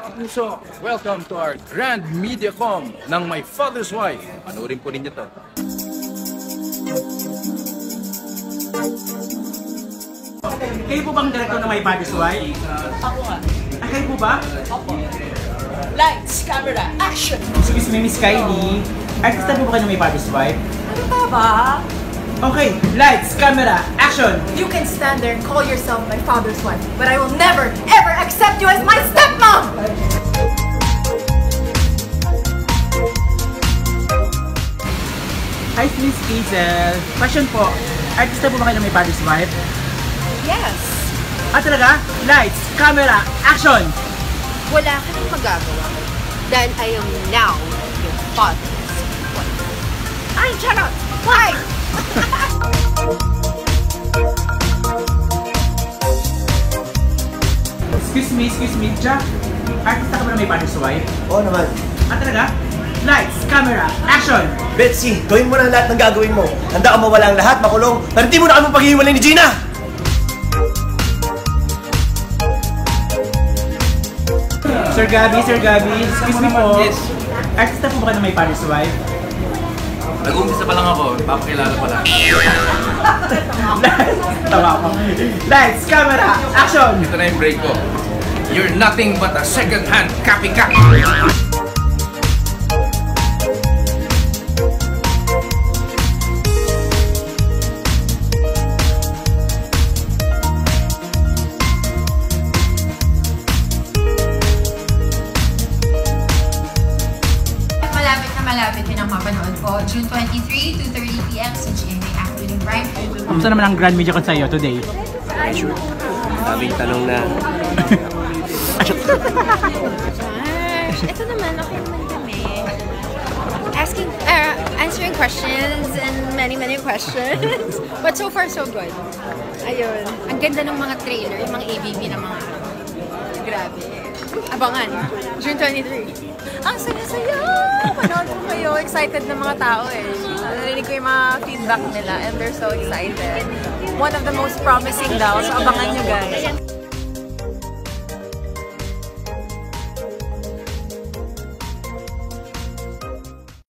kapuso, welcome to our Grand Mediacom ng My Father's Wife. Panoorin po ninyo to. Kayo po bang director ng My Father's Wife? Ako nga. Kayo po ba? Ako. Lights, camera, action! Excuse me, Miss Kylie. Artista po ba kayo ng My Father's Wife? Ano ka ba? Okay, lights, camera, action! You can stand there and call yourself my father's wife, but I will never, ever accept you as my stepmom! Hi, Miss Hazel. Question po, artista po ba kayo ng My Father's Wife? Yes. Talaga? Lights, camera, action! Wala ka nang magagawa dahil I am now your father's wife. Ay, charot! Why? Excuse me, Jack. Artista ka ba ng My Father's Wife? Oo naman. Talaga? Lights, camera, action! Betsy, gawin mo na lahat ng gagawin mo. Handa ka mawala ang lahat, makulong. Pero hindi mo na kami paghihiwalay ni Gina! Sir Gabby, excuse me po. Yes. Artista po ba kayo ng My Father's Wife? Nag-umpisa pa lang ako, papakilala pa lang. Tawa ko. Lights, camera, action! Ito na yung break ko. You're nothing but a second-hand copycat. Malapit yun ang mapanood ko. June 23 to 30 p.m. sa GMA Afternoon Prime. Kamusta naman ang Grand Media Con sa'yo today? Sure. Daming tanong na. Ito naman, okay naman kami. Answering questions and many questions. But so far, so good. Ayun. Ang ganda ng mga trailer, yung mga ABB na mga grabe. Abangan. June 23. Ang saya-saya! Manood ko kayo. Excited na mga tao eh. Narinig ko yung mga feedback nila and they're so excited. One of the most promising daw. So abangan nyo guys.